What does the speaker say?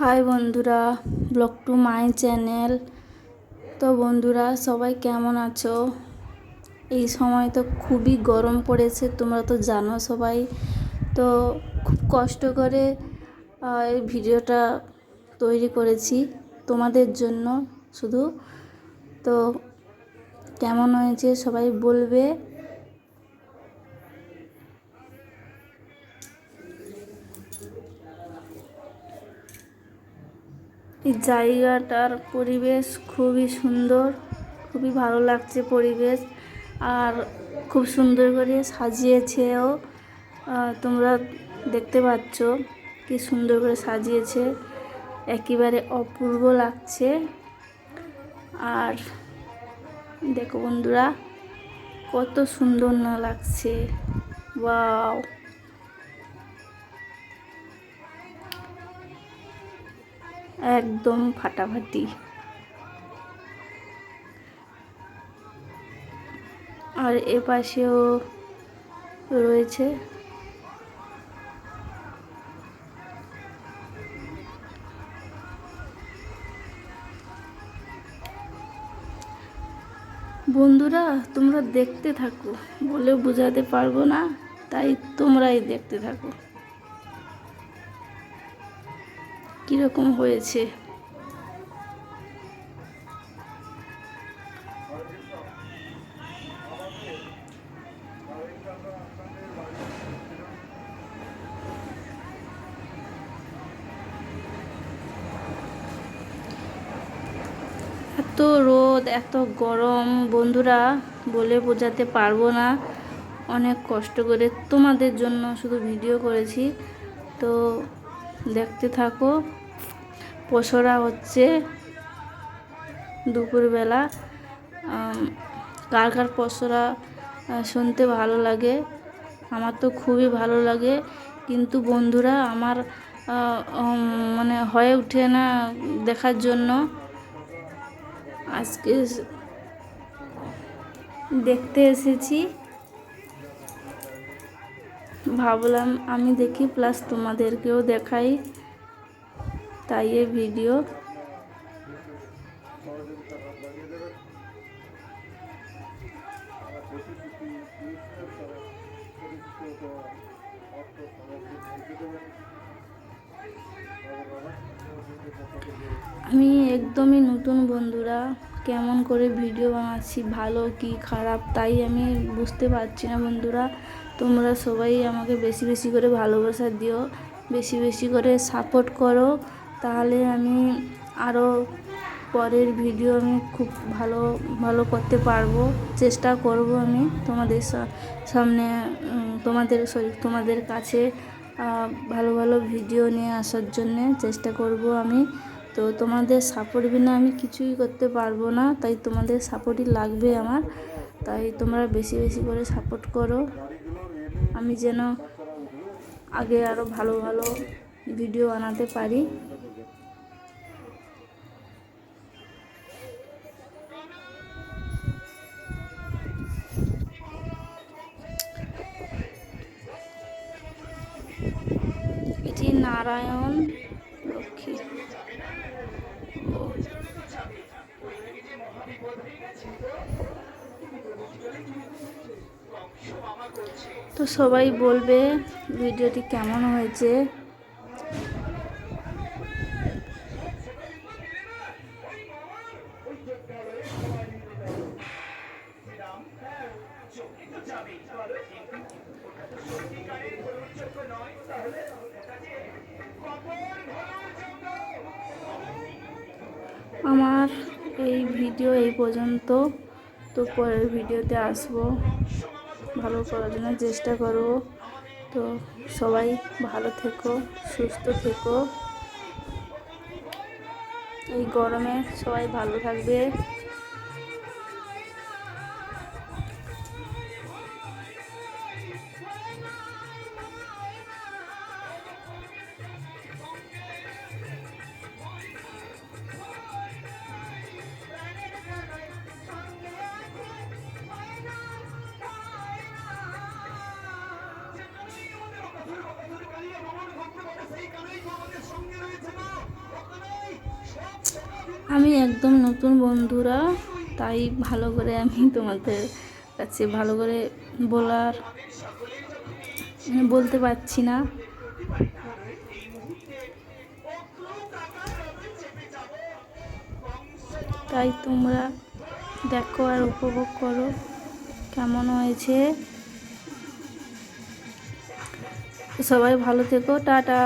High বন্ধুরা, blog to my channel. তো বন্ধুরা সবাই কেমন আছো? এই সময় তো খুবই গরম পড়েছে, তোমরা তো জানো সবাই। তো খুব কষ্ট করে এই ভিডিওটা তৈরি করেছি তোমাদের জন্য শুধু। তো কেমন হয়েছে সবাই বলবে। এই জায়গাটার পরিবেশ খুবই সুন্দর, খুবই ভালো লাগছে পরিবেশ। আর খুব সুন্দর করে সাজিয়েছেও, তোমরা দেখতে পাচ্ছ কি সুন্দর করে সাজিয়েছে, একেবারে অপূর্ব লাগছে। আর দেখো বন্ধুরা কত সুন্দর না লাগছে, ওয়াও! একদম ফাটাফাটি। আর এ পাশেও রয়েছে। বন্ধুরা তোমরা দেখতে থাকো, বলে বোঝাতে পারবো না, তাই তোমরাই দেখতে থাকো কীরকম হয়েছে। এত রোদ, এত গরম বন্ধুরা, বলে বোঝাতে পারবো না। অনেক কষ্ট করে তোমাদের জন্য শুধু ভিডিও করেছি, তো দেখতে থাকো। পসরা হচ্ছে দুপুরবেলা। কার কার পসরা শুনতে ভালো লাগে? আমার তো খুবই ভালো লাগে, কিন্তু বন্ধুরা আমার মানে হয়ে ওঠে না দেখার জন্য। আজকে দেখতে এসেছি, ভাবলাম আমি দেখি প্লাস তোমাদেরকেও দেখাই, তাই এই ভিডিও। আমি একদমই নতুন বন্ধুরা, কেমন করে ভিডিও বানাচ্ছি, ভালো কি খারাপ তাই আমি বুঝতে পারছি না বন্ধুরা। তোমরা সবাই আমাকে বেশি বেশি করে ভালোবাসা দিও, বেশি বেশি করে সাপোর্ট করো, তাহলে আমি আরও পরের ভিডিও আমি খুব ভালো ভালো করতে পারবো। চেষ্টা করব আমি তোমাদের সামনে, তোমাদের কাছে ভালো ভালো ভিডিও নিয়ে আসার জন্যে চেষ্টা করব আমি। তো তোমাদের সাপোর্ট বিনা আমি কিছুই করতে পারবো না, তাই তোমাদের সাপোর্টই লাগবে আমার। তাই তোমরা বেশি বেশি করে সাপোর্ট করো, আমি যেন আগে আরও ভালো ভালো ভিডিও বানাতে পারি। এটি নারায়ণ লক্ষ্মী। তো সবাই বলবে ভিডিওটি কেমন হয়েছে। আমার এই ভিডিও এই পর্যন্ত। তো পরের ভিডিওতে আসবো, ভালো করার জন্য চেষ্টা করব। তো সবাই ভালো থেকো, সুস্থ থেকো। এই গরমে সবাই ভালো থাকবে। আমি একদম নতুন বন্ধুরা, তাই ভালো করে আমি তোমাদের কাছে ভালো করে বলতে পারছি না। তাই তোমরা দেখো আর উপভোগ করো কেমন হয়েছে। সবাই ভালো থেকো, টাটা।